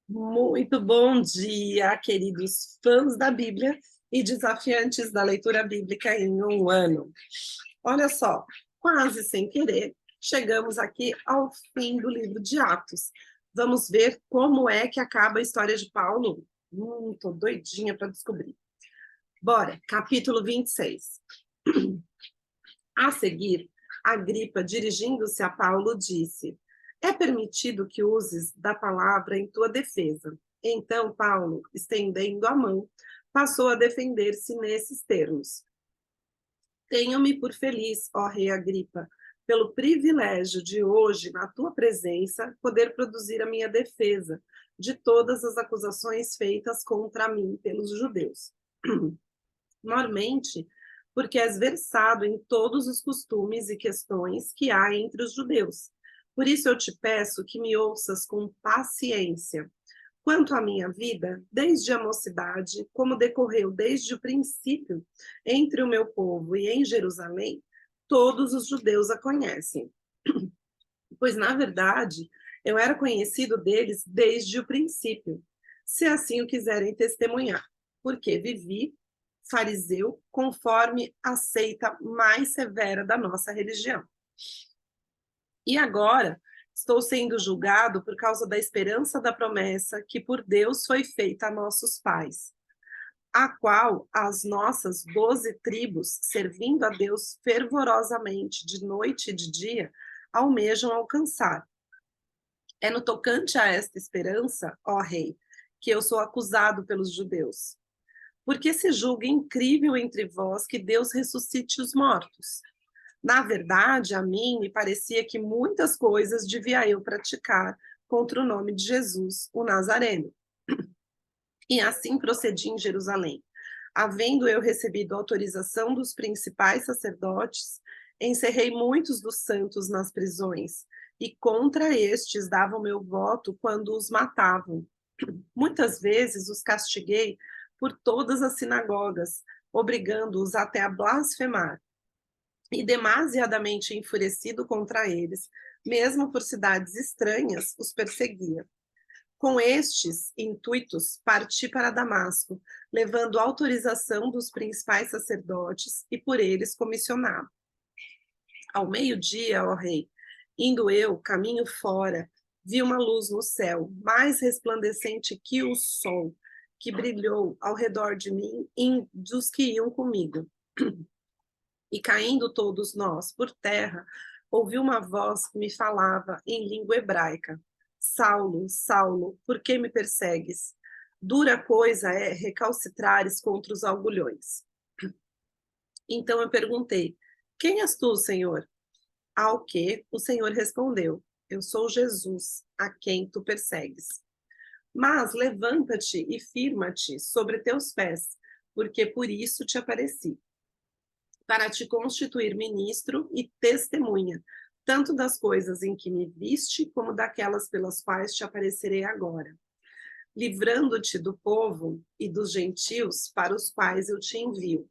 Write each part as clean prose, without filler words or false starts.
Muito bom dia, queridos fãs da Bíblia e desafiantes da leitura bíblica em um ano. Olha só, quase sem querer, chegamos aqui ao fim do livro de Atos. Vamos ver como é que acaba a história de Paulo? Tô doidinha para descobrir. Bora, capítulo 26. A seguir, Agripa, dirigindo-se a Paulo, disse: É permitido que uses da palavra em tua defesa. Então, Paulo, estendendo a mão, passou a defender-se nesses termos: Tenho-me por feliz, ó rei Agripa, pelo privilégio de hoje, na tua presença, poder produzir a minha defesa de todas as acusações feitas contra mim pelos judeus. Mormente, porque és versado em todos os costumes e questões que há entre os judeus. Por isso eu te peço que me ouças com paciência. Quanto à minha vida, desde a mocidade, como decorreu desde o princípio entre o meu povo e em Jerusalém, todos os judeus a conhecem. Pois, na verdade, eu era conhecido deles desde o princípio, se assim o quiserem testemunhar, porque vivi fariseu conforme a seita mais severa da nossa religião. E agora estou sendo julgado por causa da esperança da promessa que por Deus foi feita a nossos pais, a qual as nossas 12 tribos, servindo a Deus fervorosamente de noite e de dia, almejam alcançar. É no tocante a esta esperança, ó rei, que eu sou acusado pelos judeus. Porque se julga incrível entre vós que Deus ressuscite os mortos. Na verdade, a mim me parecia que muitas coisas devia eu praticar contra o nome de Jesus, o Nazareno. E assim procedi em Jerusalém. Havendo eu recebido autorização dos principais sacerdotes, encerrei muitos dos santos nas prisões, e contra estes dava o meu voto quando os matavam. Muitas vezes os castiguei por todas as sinagogas, obrigando-os até a blasfemar. E demasiadamente enfurecido contra eles, mesmo por cidades estranhas, os perseguia. Com estes intuitos, parti para Damasco, levando autorização dos principais sacerdotes e por eles comissionado. Ao meio-dia, ó rei, indo eu, caminho fora, vi uma luz no céu, mais resplandecente que o sol, que brilhou ao redor de mim e dos que iam comigo. E caindo todos nós por terra, ouvi uma voz que me falava em língua hebraica: Saulo, Saulo, por que me persegues? Dura coisa é recalcitrares contra os agulhões. Então eu perguntei: Quem és tu, Senhor? Ao que o Senhor respondeu: Eu sou Jesus, a quem tu persegues. Mas levanta-te e firma-te sobre teus pés, porque por isso te apareci, para te constituir ministro e testemunha, tanto das coisas em que me viste, como daquelas pelas quais te aparecerei agora, livrando-te do povo e dos gentios para os quais eu te envio,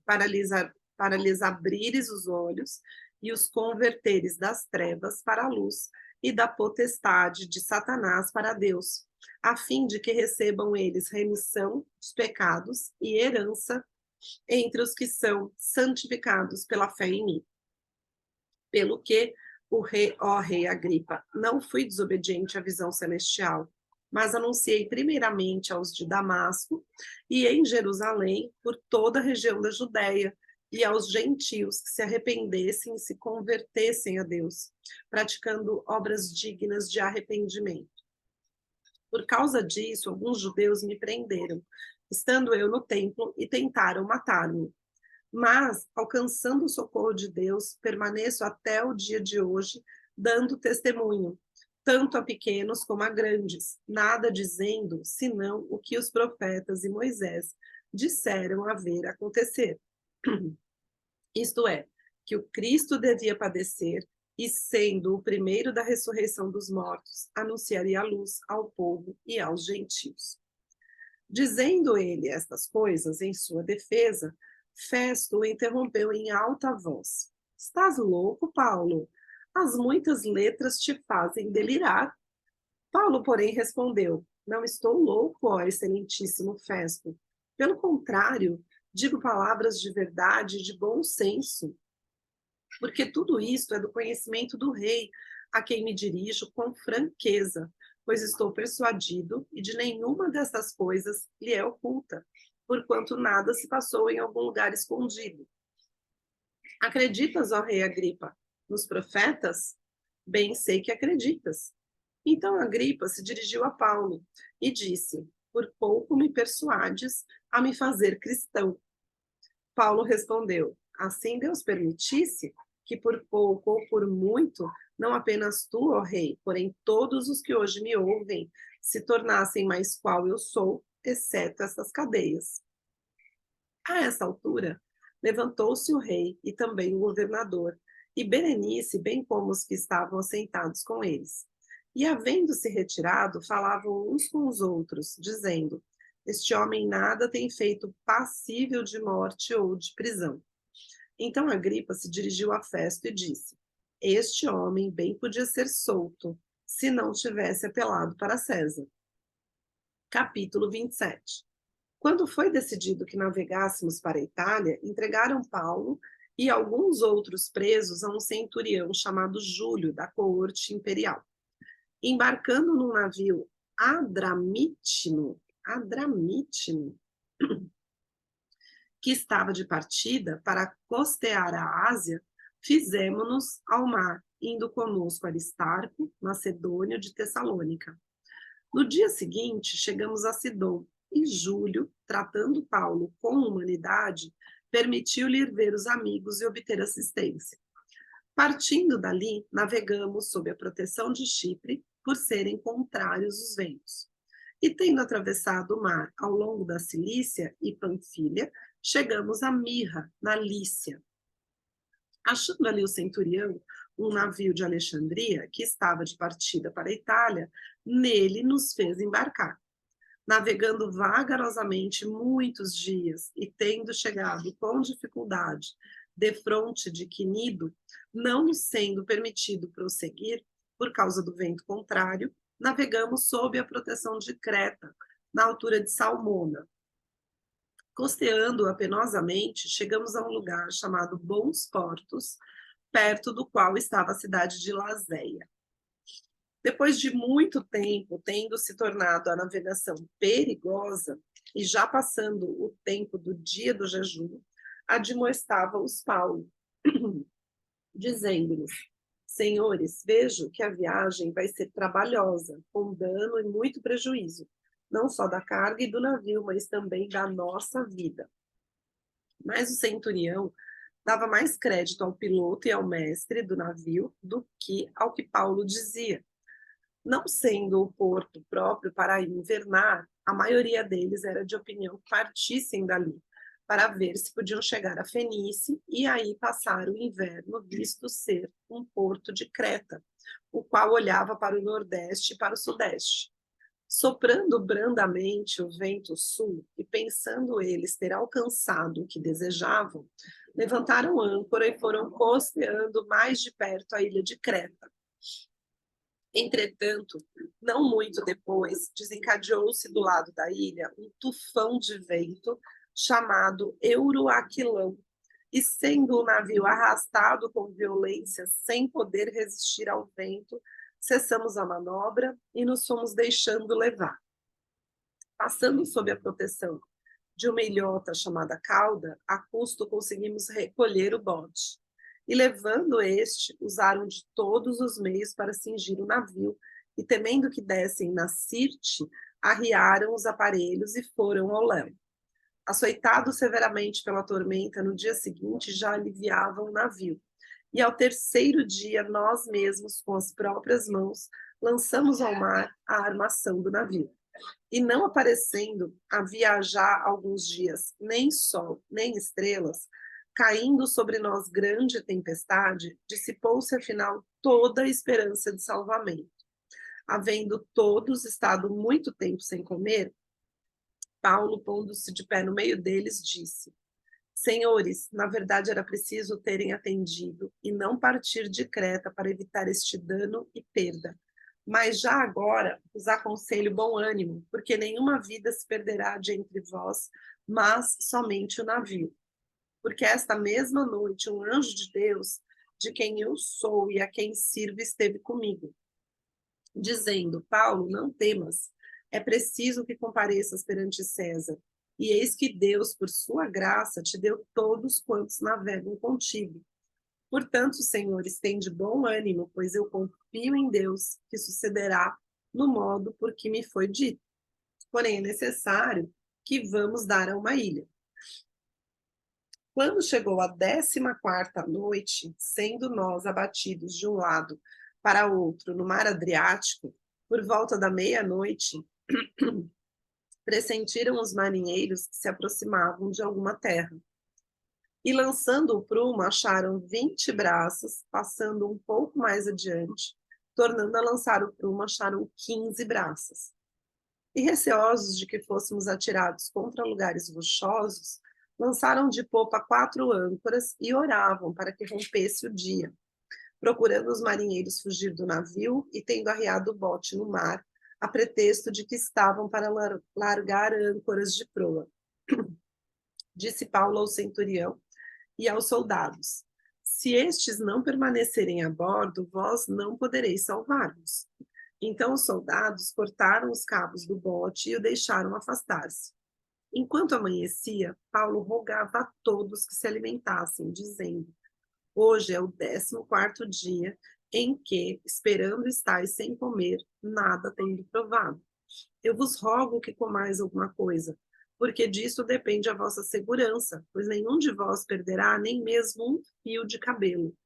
para lhes abrires os olhos e os converteres das trevas para a luz e da potestade de Satanás para Deus, a fim de que recebam eles remissão dos pecados e herança entre os que são santificados pela fé em mim. Pelo que o rei, ó rei Agripa, não fui desobediente à visão celestial, mas anunciei primeiramente aos de Damasco e em Jerusalém, por toda a região da Judéia, e aos gentios que se arrependessem e se convertessem a Deus, praticando obras dignas de arrependimento. Por causa disso, alguns judeus me prenderam, estando eu no templo, e tentaram matar-me. Mas, alcançando o socorro de Deus, permaneço até o dia de hoje, dando testemunho, tanto a pequenos como a grandes, nada dizendo, senão o que os profetas e Moisés disseram haver acontecer. Isto é, que o Cristo devia padecer e, sendo o primeiro da ressurreição dos mortos, anunciaria a luz ao povo e aos gentios. Dizendo ele estas coisas em sua defesa, Festo o interrompeu em alta voz. Estás louco, Paulo? As muitas letras te fazem delirar. Paulo, porém, respondeu: Não estou louco, ó excelentíssimo Festo. Pelo contrário, digo palavras de verdade e de bom senso, porque tudo isto é do conhecimento do rei, a quem me dirijo com franqueza, pois estou persuadido e de nenhuma dessas coisas lhe é oculta, porquanto nada se passou em algum lugar escondido. Acreditas, ó rei Agripa, nos profetas? Bem sei que acreditas. Então Agripa se dirigiu a Paulo e disse: Por pouco me persuades a me fazer cristão. Paulo respondeu: Assim Deus permitisse que por pouco ou por muito, não apenas tu, ó rei, porém todos os que hoje me ouvem, se tornassem mais qual eu sou, exceto essas cadeias. A essa altura, levantou-se o rei e também o governador, e Berenice, bem como os que estavam assentados com eles. E, havendo-se retirado, falavam uns com os outros, dizendo: Este homem nada tem feito passível de morte ou de prisão. Então Agripa se dirigiu a Festo e disse: Este homem bem podia ser solto, se não tivesse apelado para César. Capítulo 27. Quando foi decidido que navegássemos para a Itália, entregaram Paulo e alguns outros presos a um centurião chamado Júlio, da coorte imperial. Embarcando num navio Adramítino, que estava de partida para costear a Ásia, fizemo-nos ao mar, indo conosco Aristarco, macedônio de Tessalônica. No dia seguinte, chegamos a Sidom, e Júlio, tratando Paulo com humanidade, permitiu-lhe ir ver os amigos e obter assistência. Partindo dali, navegamos sob a proteção de Chipre, por serem contrários os ventos. E tendo atravessado o mar ao longo da Cilícia e Panfilha, chegamos a Mirra, na Lícia. Achando ali o centurião, um navio de Alexandria, que estava de partida para a Itália, nele nos fez embarcar. Navegando vagarosamente muitos dias e tendo chegado com dificuldade defronte de Quinido, não nos sendo permitido prosseguir por causa do vento contrário, navegamos sob a proteção de Creta, na altura de Salmona. Costeando-a penosamente, chegamos a um lugar chamado Bons Portos, perto do qual estava a cidade de Lazéia. Depois de muito tempo, tendo se tornado a navegação perigosa e já passando o tempo do dia do jejum, admoestava-os Paulo, dizendo-lhes: Senhores, vejo que a viagem vai ser trabalhosa, com dano e muito prejuízo, não só da carga e do navio, mas também da nossa vida. Mas o centurião dava mais crédito ao piloto e ao mestre do navio do que ao que Paulo dizia. Não sendo o porto próprio para invernar, a maioria deles era de opinião que partissem dali, para ver se podiam chegar a Fenícia e aí passar o inverno, visto ser um porto de Creta, o qual olhava para o nordeste e para o sudeste. Soprando brandamente o vento sul, e pensando eles ter alcançado o que desejavam, levantaram âncora e foram costeando mais de perto a ilha de Creta. Entretanto, não muito depois, desencadeou-se do lado da ilha um tufão de vento chamado Euroaquilão, e sendo o navio arrastado com violência, sem poder resistir ao vento, cessamos a manobra e nos fomos deixando levar. Passando sob a proteção de uma ilhota chamada Cauda, a custo conseguimos recolher o bote. E levando este, usaram de todos os meios para cingir o navio, e temendo que dessem na Sirte, arriaram os aparelhos e foram ao léu. Açoitados severamente pela tormenta, no dia seguinte já aliviavam o navio. E ao terceiro dia, nós mesmos, com as próprias mãos, lançamos ao mar a armação do navio. E não aparecendo, havia já alguns dias nem sol, nem estrelas, caindo sobre nós grande tempestade, dissipou-se afinal toda a esperança de salvamento. Havendo todos estado muito tempo sem comer, Paulo, pondo-se de pé no meio deles, disse: Senhores, na verdade era preciso terem atendido e não partir de Creta para evitar este dano e perda. Mas já agora vos aconselho bom ânimo, porque nenhuma vida se perderá de entre vós, mas somente o navio. Porque esta mesma noite um anjo de Deus, de quem eu sou e a quem sirvo, esteve comigo, dizendo: Paulo, não temas, é preciso que compareças perante César. E eis que Deus, por sua graça, te deu todos quantos navegam contigo. Portanto, senhores, tende bom ânimo, pois eu confio em Deus, que sucederá no modo por que me foi dito. Porém, é necessário que vamos dar a uma ilha. Quando chegou a 14ª noite, sendo nós abatidos de um lado para outro no mar Adriático, por volta da meia-noite, pressentiram os marinheiros que se aproximavam de alguma terra. E lançando o prumo, acharam 20 braças, passando um pouco mais adiante, tornando a lançar o prumo, acharam 15 braças. E receosos de que fôssemos atirados contra lugares rochosos, lançaram de popa 4 âncoras e oravam para que rompesse o dia, procurando os marinheiros fugir do navio e tendo arriado o bote no mar, a pretexto de que estavam para largar âncoras de proa. Disse Paulo ao centurião e aos soldados: se estes não permanecerem a bordo, vós não podereis salvar-vos. Então os soldados cortaram os cabos do bote e o deixaram afastar-se. Enquanto amanhecia, Paulo rogava a todos que se alimentassem, dizendo: hoje é o 14º dia em que, esperando estáis sem comer, nada tendo provado. Eu vos rogo que comais alguma coisa, porque disso depende a vossa segurança, pois nenhum de vós perderá nem mesmo um fio de cabelo.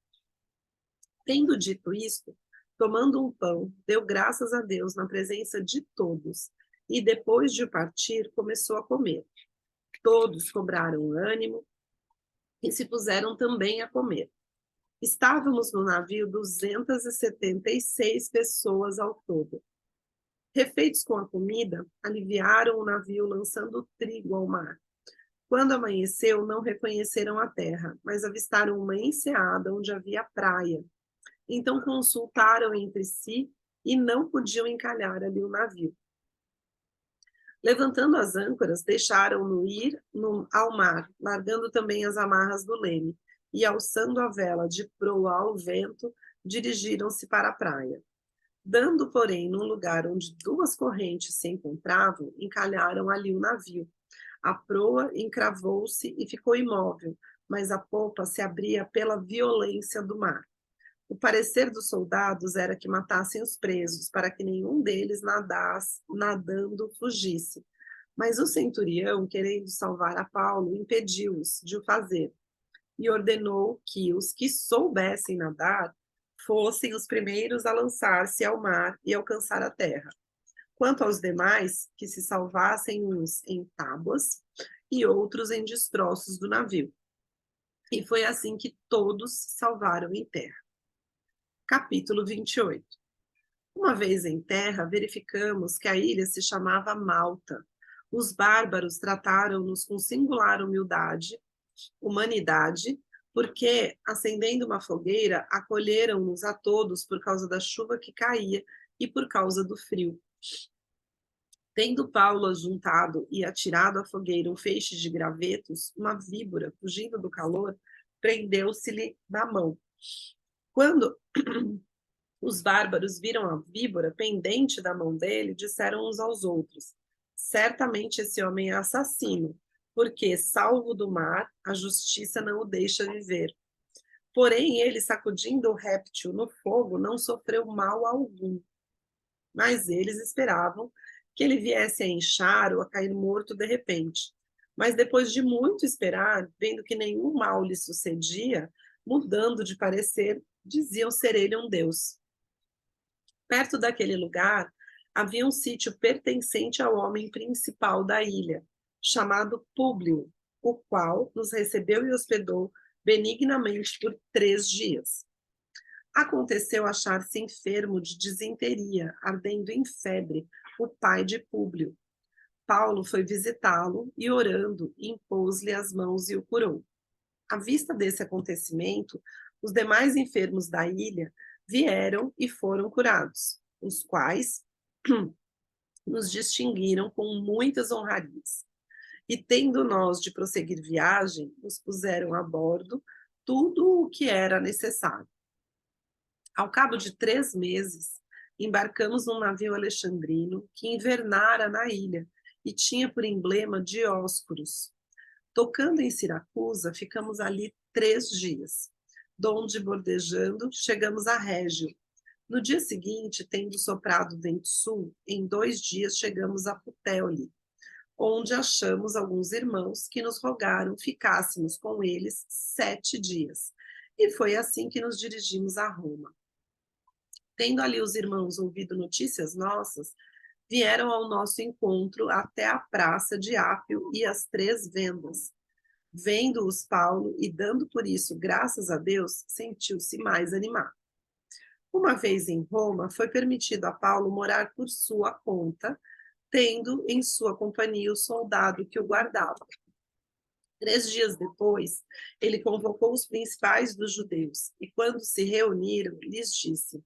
Tendo dito isto, tomando um pão, deu graças a Deus na presença de todos, e depois de partir, começou a comer. Todos cobraram ânimo e se puseram também a comer. Estávamos no navio 276 pessoas ao todo. Refeitos com a comida, aliviaram o navio lançando trigo ao mar. Quando amanheceu, não reconheceram a terra, mas avistaram uma enseada onde havia praia. Então consultaram entre si e não podiam encalhar ali o navio. Levantando as âncoras, deixaram-no ir ao mar, largando também as amarras do leme, e alçando a vela de proa ao vento, dirigiram-se para a praia. Dando, porém, num lugar onde 2 correntes se encontravam, encalharam ali o navio. A proa encravou-se e ficou imóvel, mas a popa se abria pela violência do mar. O parecer dos soldados era que matassem os presos, para que nenhum deles nadando fugisse. Mas o centurião, querendo salvar a Paulo, impediu-os de o fazer e ordenou que os que soubessem nadar fossem os primeiros a lançar-se ao mar e alcançar a terra. Quanto aos demais, que se salvassem uns em tábuas e outros em destroços do navio. E foi assim que todos se salvaram em terra. Capítulo 28. Uma vez em terra, verificamos que a ilha se chamava Malta. Os bárbaros trataram-nos com singular humanidade, porque, acendendo uma fogueira, acolheram-nos a todos por causa da chuva que caía e por causa do frio. Tendo Paulo ajuntado e atirado à fogueira um feixe de gravetos, uma víbora, fugindo do calor, prendeu-se-lhe na mão. Quando os bárbaros viram a víbora pendente da mão dele, disseram uns aos outros: certamente esse homem é assassino, porque, salvo do mar, a justiça não o deixa viver. Porém, ele, sacudindo o réptil no fogo, não sofreu mal algum. Mas eles esperavam que ele viesse a inchar ou a cair morto de repente. Mas depois de muito esperar, vendo que nenhum mal lhe sucedia, mudando de parecer, diziam ser ele um deus. Perto daquele lugar, havia um sítio pertencente ao homem principal da ilha, chamado Públio, o qual nos recebeu e hospedou benignamente por 3 dias. Aconteceu achar-se enfermo de disenteria, ardendo em febre, o pai de Públio. Paulo foi visitá-lo e, orando, impôs-lhe as mãos e o curou. À vista desse acontecimento, os demais enfermos da ilha vieram e foram curados. os quais nos distinguiram com muitas honrarias. E tendo nós de prosseguir viagem, nos puseram a bordo tudo o que era necessário. Ao cabo de 3 meses, embarcamos num navio alexandrino que invernara na ilha e tinha por emblema Dióscuros. Tocando em Siracusa, ficamos ali 3 dias, donde, bordejando, chegamos a Régio. No dia seguinte, tendo soprado vento sul, em 2 dias chegamos a Putéoli, onde achamos alguns irmãos que nos rogaram ficássemos com eles 7 dias. E foi assim que nos dirigimos a Roma. Tendo ali os irmãos ouvido notícias nossas, vieram ao nosso encontro até a praça de Ápio e as 3 vendas. Vendo-os Paulo e dando por isso graças a Deus, sentiu-se mais animado. Uma vez em Roma, foi permitido a Paulo morar por sua conta, tendo em sua companhia o soldado que o guardava. 3 dias depois, ele convocou os principais dos judeus e, quando se reuniram, lhes disse: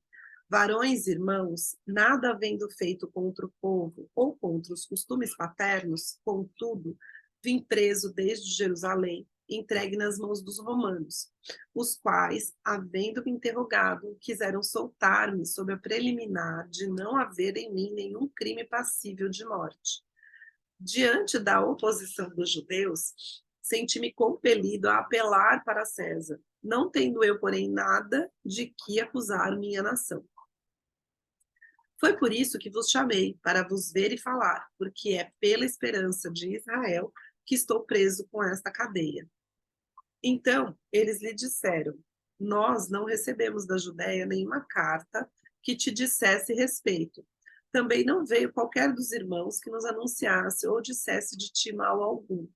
varões irmãos, nada havendo feito contra o povo ou contra os costumes paternos, contudo, vim preso desde Jerusalém, entregue nas mãos dos romanos, os quais, havendo-me interrogado, quiseram soltar-me sob a preliminar de não haver em mim nenhum crime passível de morte. Diante da oposição dos judeus, senti-me compelido a apelar para César, não tendo eu, porém, nada de que acusar minha nação. Foi por isso que vos chamei, para vos ver e falar, porque é pela esperança de Israel que estou preso com esta cadeia. Então, eles lhe disseram: nós não recebemos da Judéia nenhuma carta que te dissesse respeito. Também não veio qualquer dos irmãos que nos anunciasse ou dissesse de ti mal algum.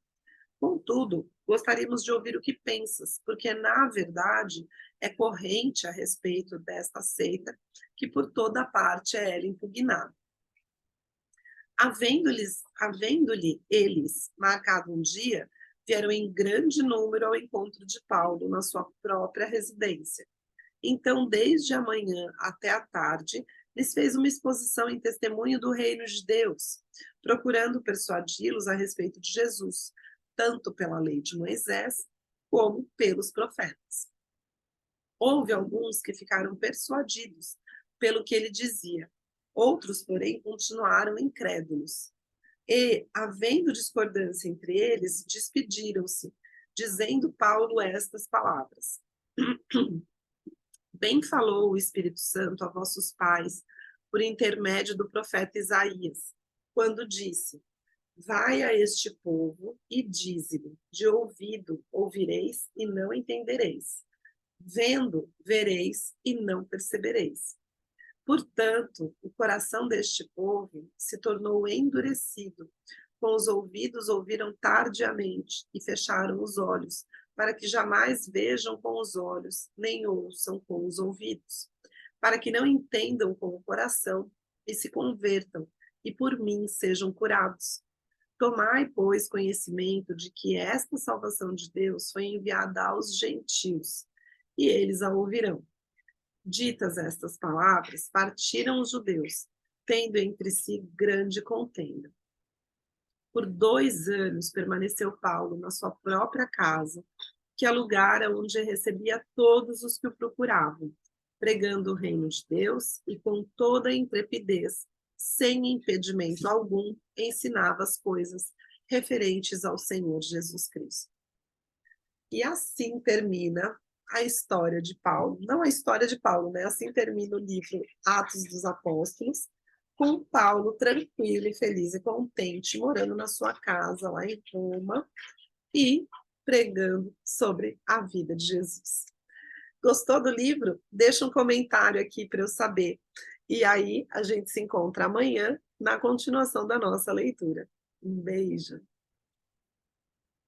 Contudo, gostaríamos de ouvir o que pensas, porque, na verdade, é corrente a respeito desta seita que por toda parte é ela impugnada. Havendo-lhe eles marcado um dia, vieram em grande número ao encontro de Paulo na sua própria residência. Então, desde a manhã até a tarde, lhes fez uma exposição em testemunho do reino de Deus, procurando persuadi-los a respeito de Jesus, tanto pela lei de Moisés, como pelos profetas. Houve alguns que ficaram persuadidos pelo que ele dizia, outros, porém, continuaram incrédulos. E, havendo discordância entre eles, despediram-se, dizendo Paulo estas palavras: bem falou o Espírito Santo a vossos pais, por intermédio do profeta Isaías, quando disse: vai a este povo e dize-lhe, de ouvido ouvireis e não entendereis, vendo vereis e não percebereis. Portanto, o coração deste povo se tornou endurecido, com os ouvidos ouviram tardiamente e fecharam os olhos, para que jamais vejam com os olhos, nem ouçam com os ouvidos, para que não entendam com o coração e se convertam, e por mim sejam curados. Tomai, pois, conhecimento de que esta salvação de Deus foi enviada aos gentios, e eles a ouvirão. Ditas estas palavras, partiram os judeus, tendo entre si grande contenda. Por 2 anos permaneceu Paulo na sua própria casa, que alugara onde recebia todos os que o procuravam, pregando o reino de Deus e com toda a intrepidez, sem impedimento algum, ensinava as coisas referentes ao Senhor Jesus Cristo. E assim termina a história de Paulo, não a história de Paulo, né? Assim termina o livro Atos dos Apóstolos, com Paulo tranquilo e feliz e contente, morando na sua casa lá em Roma e pregando sobre a vida de Jesus. Gostou do livro? Deixa um comentário aqui para eu saber. E aí a gente se encontra amanhã na continuação da nossa leitura. Um beijo!